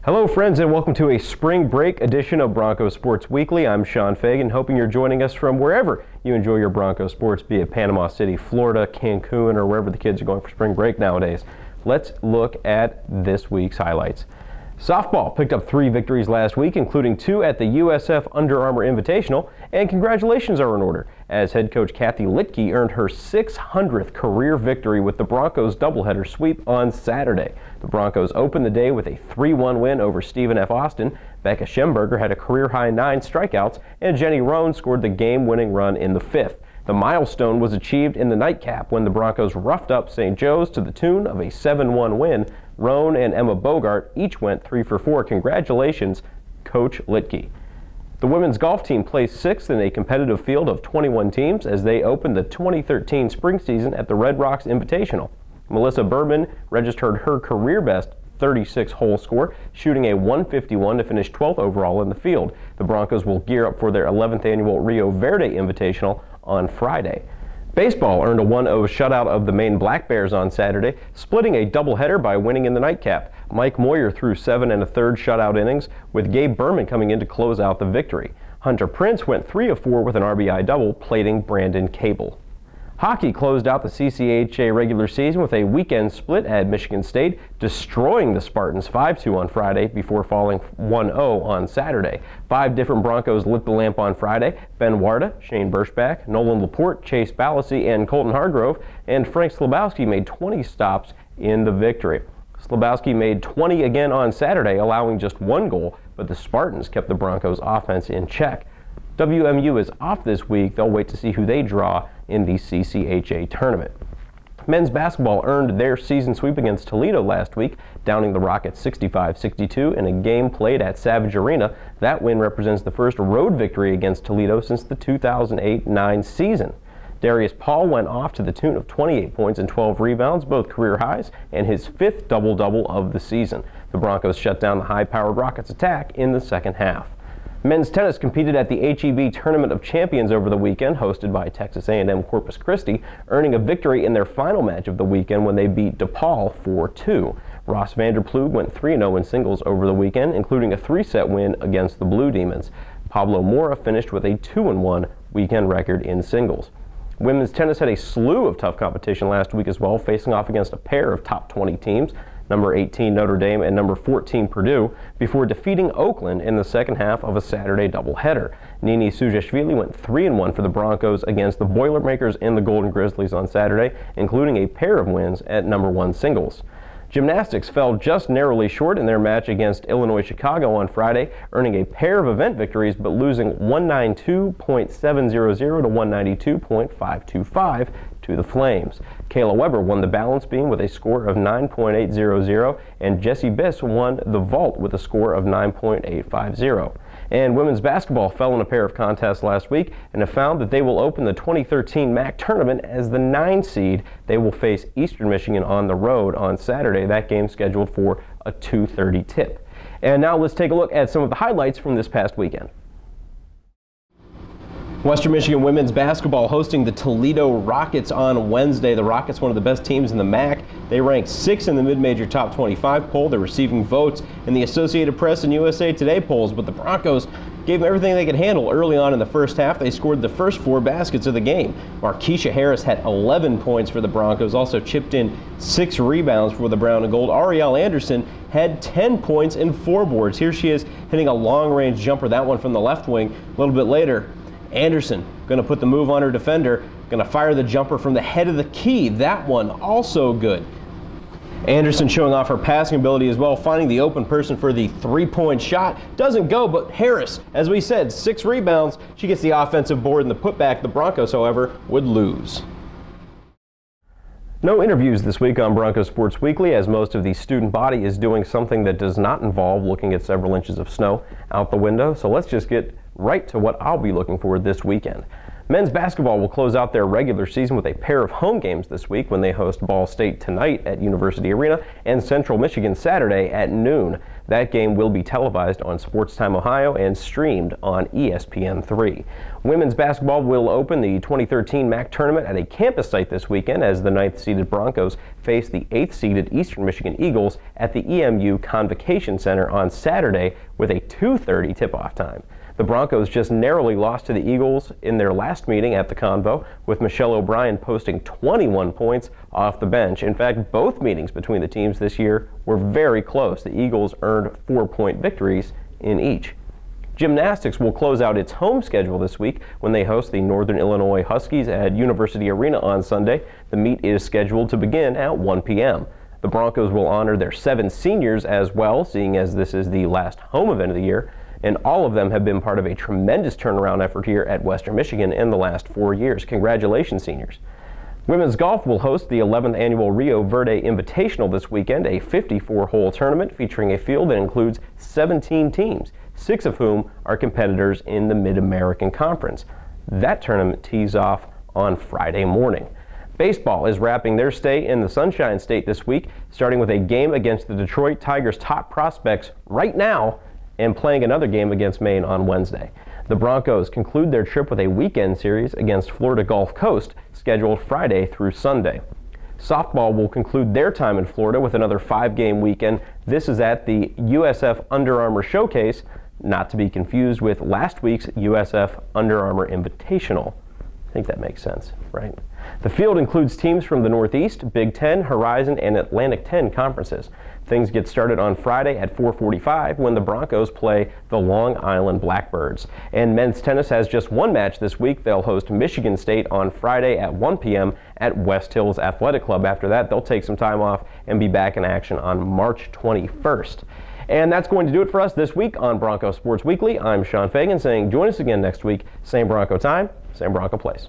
Hello friends, and welcome to a spring break edition of Bronco Sports Weekly. I'm Sean Fagan, hoping you're joining us from wherever you enjoy your Bronco sports, be it Panama City, Florida, Cancun, or wherever the kids are going for spring break nowadays. Let's look at this week's highlights. Softball picked up 3 victories last week, including 2 at the USF Under Armour Invitational, and congratulations are in order, as head coach Kathy Litke earned her 600th career victory with the Broncos doubleheader sweep on Saturday. The Broncos opened the day with a 3-1 win over Stephen F. Austin. Becca Schemberger had a career-high 9 strikeouts, and Jenny Roan scored the game-winning run in the 5th. The milestone was achieved in the nightcap when the Broncos roughed up St. Joe's to the tune of a 7-1 win. Roan and Emma Bogart each went 3 for 4. Congratulations, Coach Litke. The women's golf team placed 6th in a competitive field of 21 teams as they opened the 2013 spring season at the Red Rocks Invitational. Melissa Berman registered her career best 36-hole score, shooting a 151 to finish 12th overall in the field. The Broncos will gear up for their 11th annual Rio Verde Invitational on Friday. Baseball earned a 1-0 shutout of the Maine Black Bears on Saturday, splitting a doubleheader by winning in the nightcap. Mike Moyer threw 7 1/3 shutout innings, with Gabe Berman coming in to close out the victory. Hunter Prince went 3 of 4 with an RBI double, plating Brandon Cable. Hockey closed out the CCHA regular season with a weekend split at Michigan State, destroying the Spartans 5-2 on Friday before falling 1-0 on Saturday. 5 different Broncos lit the lamp on Friday. Ben Warda, Shane Burschbach, Nolan Laporte, Chase Balassi, and Colton Hargrove, and Frank Slabowski made 20 stops in the victory. Slabowski made 20 again on Saturday, allowing just 1 goal, but the Spartans kept the Broncos' offense in check. WMU is off this week. They'll wait to see who they draw in the CCHA tournament. Men's basketball earned their season sweep against Toledo last week, downing the Rockets 65-62 in a game played at Savage Arena. That win represents the first road victory against Toledo since the 2008-09 season. Darius Paul went off to the tune of 28 points and 12 rebounds, both career highs, and his 5th double-double of the season. The Broncos shut down the high-powered Rockets attack in the second half. Men's tennis competed at the HEB Tournament of Champions over the weekend, hosted by Texas A&M Corpus Christi, earning a victory in their final match of the weekend when they beat DePaul 4-2. Ross Vanderploeg went 3-0 in singles over the weekend, including a 3-set win against the Blue Demons. Pablo Mora finished with a 2-1 weekend record in singles. Women's tennis had a slew of tough competition last week as well, facing off against a pair of top 20 teams, number 18 Notre Dame and number 14 Purdue, before defeating Oakland in the second half of a Saturday doubleheader. Nini Sujashvili went 3-1 for the Broncos against the Boilermakers and the Golden Grizzlies on Saturday, including a pair of wins at number 1 singles. Gymnastics fell just narrowly short in their match against Illinois Chicago on Friday, earning a pair of event victories but losing 192.700 to 192.525 to the Flames. Kayla Weber won the balance beam with a score of 9.800, and Jessie Biss won the vault with a score of 9.850. And women's basketball fell in a pair of contests last week and have found that they will open the 2013 MAC tournament as the 9 seed. They will face Eastern Michigan on the road on Saturday. That game scheduled for a 2:30 tip. And now let's take a look at some of the highlights from this past weekend. Western Michigan women's basketball hosting the Toledo Rockets on Wednesday. The Rockets, one of the best teams in the MAC. They ranked 6th in the mid-major top 25 poll. They're receiving votes in the Associated Press and USA Today polls, but the Broncos gave them everything they could handle early on in the first half. They scored the first 4 baskets of the game. Markeisha Harris had 11 points for the Broncos, also chipped in 6 rebounds for the Brown and Gold. Arielle Anderson had 10 points and 4 boards. Here she is hitting a long-range jumper, that one from the left wing. A little bit later, Anderson going to put the move on her defender, going to fire the jumper from the head of the key. That one also good. Anderson showing off her passing ability as well, finding the open person for the 3-point shot. Doesn't go, but Harris, as we said, 6 rebounds. She gets the offensive board and the putback. The Broncos, however, would lose. No interviews this week on Bronco Sports Weekly, as most of the student body is doing something that does not involve looking at several inches of snow out the window. So let's just get right to what I'll be looking for this weekend. Men's basketball will close out their regular season with a pair of home games this week when they host Ball State tonight at University Arena and Central Michigan Saturday at noon. That game will be televised on Sportstime Ohio and streamed on ESPN3. Women's basketball will open the 2013 MAC tournament at a campus site this weekend as the 9th-seeded Broncos face the 8th-seeded Eastern Michigan Eagles at the EMU Convocation Center on Saturday with a 2:30 tip-off time. The Broncos just narrowly lost to the Eagles in their last meeting at the Convo, with Michelle O'Brien posting 21 points off the bench. In fact, both meetings between the teams this year were very close. The Eagles earned 4-point victories in each. Gymnastics will close out its home schedule this week when they host the Northern Illinois Huskies at University Arena on Sunday. The meet is scheduled to begin at 1 p.m. The Broncos will honor their 7 seniors as well, seeing as this is the last home event of the year. And all of them have been part of a tremendous turnaround effort here at Western Michigan in the last 4 years. Congratulations, seniors. Women's golf will host the 11th annual Rio Verde Invitational this weekend, a 54-hole tournament featuring a field that includes 17 teams, 6 of whom are competitors in the Mid-American Conference. That tournament tees off on Friday morning. Baseball is wrapping their stay in the Sunshine State this week, starting with a game against the Detroit Tigers' top prospects right now and playing another game against Maine on Wednesday. The Broncos conclude their trip with a weekend series against Florida Gulf Coast, scheduled Friday through Sunday. Softball will conclude their time in Florida with another 5-game weekend. This is at the USF Under Armour Showcase, not to be confused with last week's USF Under Armour Invitational. I think that makes sense, right? The field includes teams from the Northeast, Big Ten, Horizon, and Atlantic 10 conferences. Things get started on Friday at 4:45 when the Broncos play the Long Island Blackbirds. And men's tennis has just one match this week. They'll host Michigan State on Friday at 1 p.m. at West Hills Athletic Club. After that, they'll take some time off and be back in action on March 21st. And that's going to do it for us this week on Bronco Sports Weekly. I'm Sean Fagan saying join us again next week. Same Bronco time, same Bronco place.